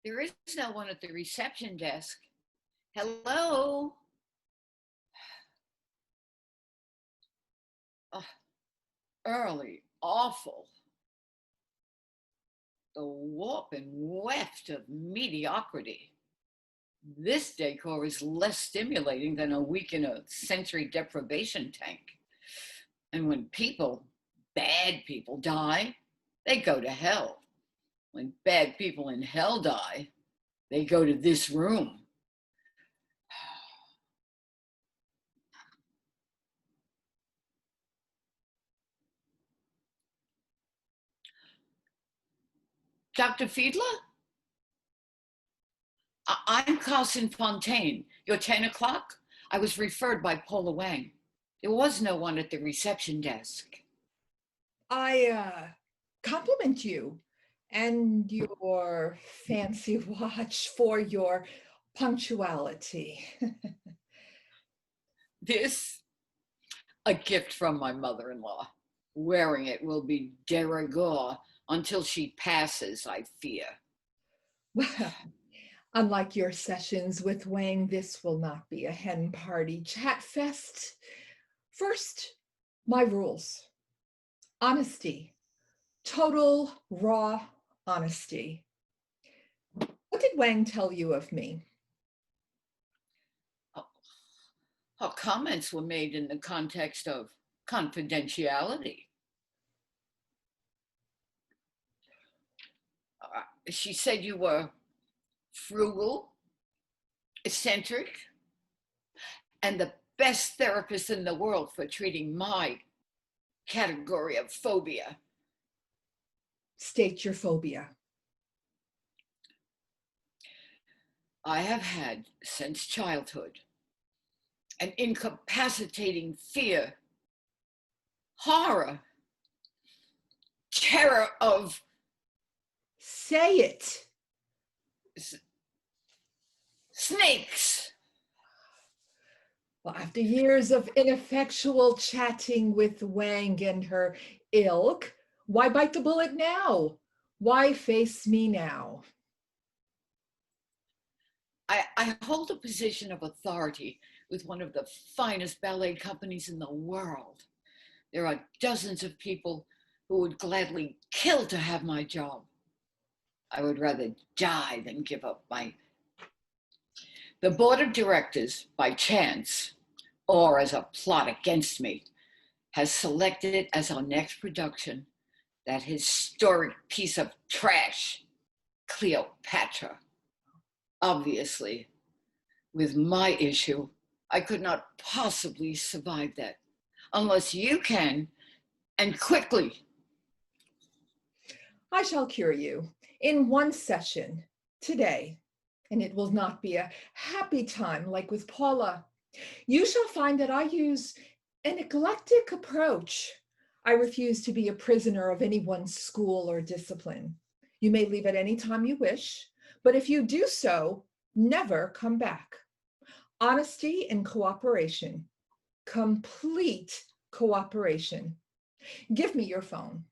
There is no one at the reception desk. Hello? Uh, Early, awful. The warp and weft of mediocrity. This decor is less stimulating than a week in a sensory deprivation tank. And when people, bad people, die, they go to hell. When bad people in hell die, they go to this room. Dr. Fiedler? I'm Carson Fontaine. You're 10 o'clock? I was referred by Paula Wang. There was no one at the reception desk. I compliment you and your fancy watch for your punctuality. This, a gift from my mother-in-law. Wearing it will be de rigueur until she passes, I fear. Well, unlike your sessions with Wang, this will not be a hen party chat fest. First, my rules. Honesty. Total raw honesty. What did Wang tell you of me? Her comments were made in the context of confidentiality. She said you were frugal, eccentric, and the best therapist in the world for treating my category of phobia. State your phobia. I have had, since childhood, an incapacitating fear, horror, terror of... Say it. Snakes. Well, after years of ineffectual chatting with Wang and her ilk, why bite the bullet now? Why face me now? I hold a position of authority with one of the finest ballet companies in the world. There are dozens of people who would gladly kill to have my job. I would rather die than give up my... The board of directors, by chance, or as a plot against me, has selected as our next production that historic piece of trash, Cleopatra. Obviously, with my issue, I could not possibly survive that, unless you can, and quickly. I shall cure you in one session today, and it will not be a happy time like with Paula. You shall find that I use an eclectic approach. I refuse to be a prisoner of any one school or discipline. You may leave at any time you wish, but if you do so, never come back. Honesty and cooperation, complete cooperation. Give me your phone.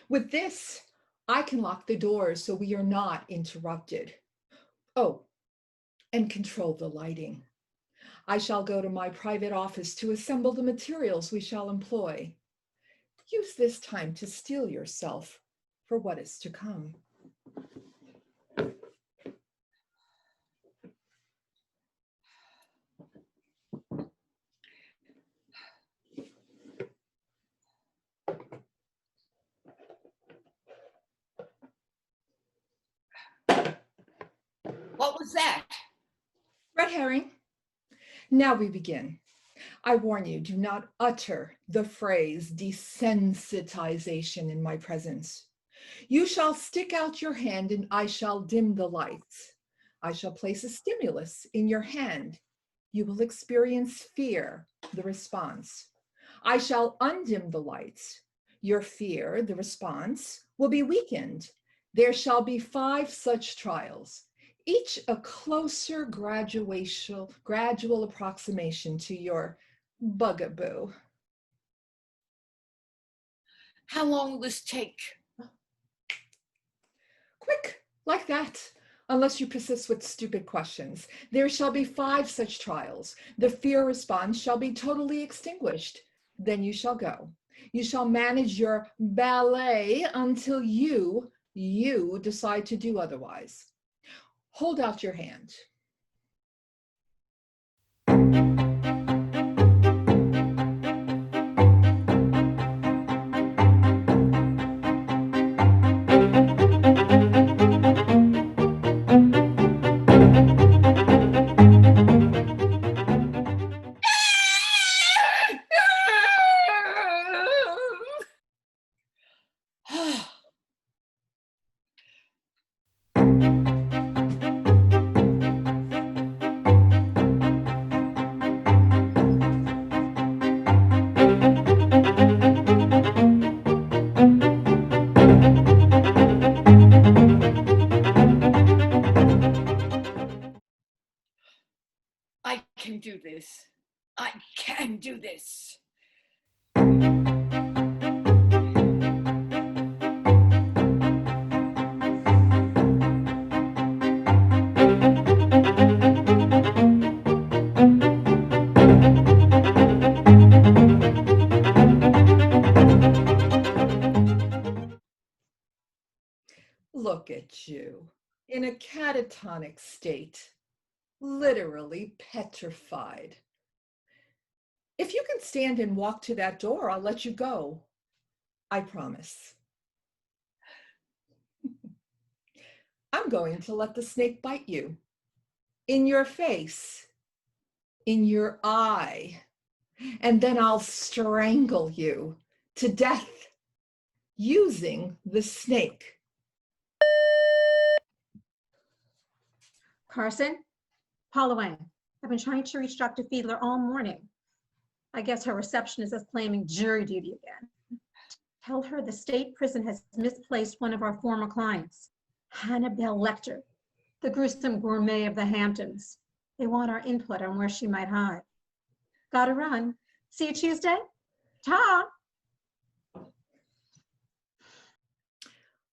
With this, I can lock the doors so we are not interrupted. Oh, and control the lighting. I shall go to my private office to assemble the materials we shall employ. Use this time to steel yourself for what is to come. What was that? Red herring. Now we begin. I warn you, do not utter the phrase desensitization in my presence. You shall stick out your hand and I shall dim the lights. I shall place a stimulus in your hand. You will experience fear, the response. I shall undim the lights. Your fear, the response, will be weakened. There shall be 5 such trials. each a closer gradual approximation to your bugaboo. How long will this take? Quick, like that, unless you persist with stupid questions. There shall be 5 such trials. The fear response shall be totally extinguished. Then you shall go. You shall manage your ballet until you decide to do otherwise. Hold out your hand. I can do this. I can do this. Look at you, in a catatonic state, literally petrified. If you can stand and walk to that door, I'll let you go. I promise. I'm going to let the snake bite you. In your face. In your eye. And then I'll strangle you to death using the snake. Carson? Paula Wang. I've been trying to reach Dr. Fiedler all morning. I guess her receptionist is claiming jury duty again. Tell her the state prison has misplaced one of our former clients, Hannibal Lecter, the gruesome gourmet of the Hamptons. They want our input on where she might hide. Gotta run. See you Tuesday? Ta!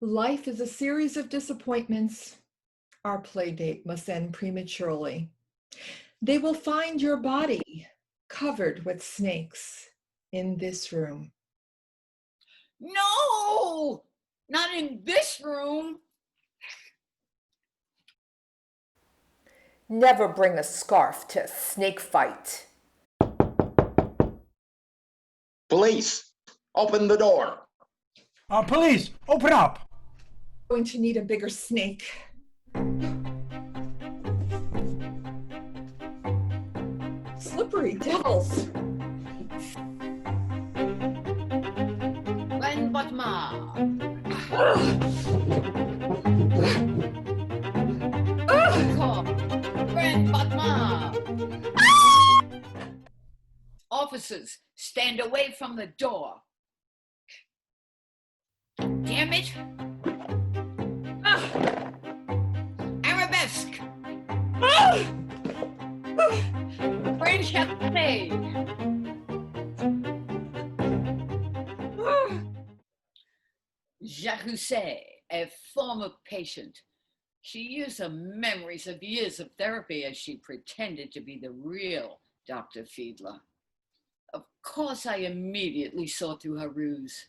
Life is a series of disappointments. Our play date must end prematurely. They will find your body covered with snakes in this room. No, not in this room. Never bring a scarf to a snake fight. Police, open the door. Police, open up. Going to need a bigger snake. Slippery devils. Glenn Botma. Glenn Botma. Officers, stand away from the door. Damn it. Arabesque. French cafe. Jacques Housset, a former patient. She used her memories of years of therapy as she pretended to be the real Dr. Fiedler. Of course, I immediately saw through her ruse.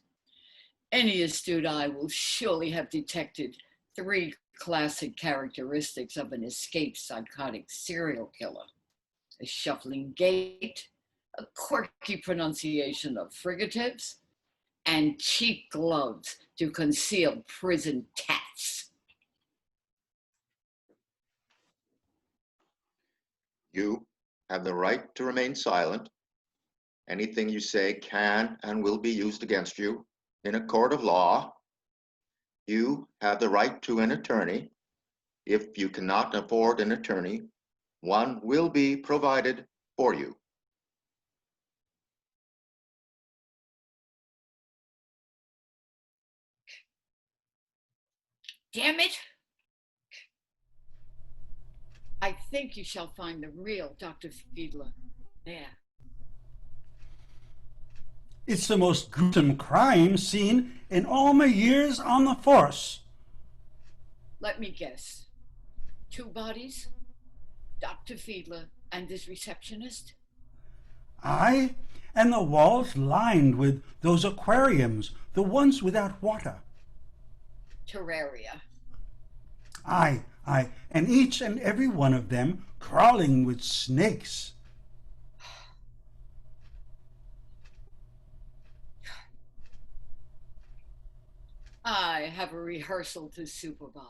Any astute eye will surely have detected 3 classic characteristics of an escaped psychotic serial killer: a shuffling gait, a quirky pronunciation of frigatives, and cheap gloves to conceal prison tats. You have the right to remain silent. Anything you say can and will be used against you in a court of law. You have the right to an attorney. If you cannot afford an attorney, one will be provided for you. Damn it. I think you shall find the real Dr. Fiedler there. It's the most gruesome crime seen in all my years on the force. Let me guess. 2 bodies? Dr. Fiedler and his receptionist? Aye, and the walls lined with those aquariums, the ones without water. Terraria. Aye, and each and every one of them crawling with snakes. I have a rehearsal to supervise.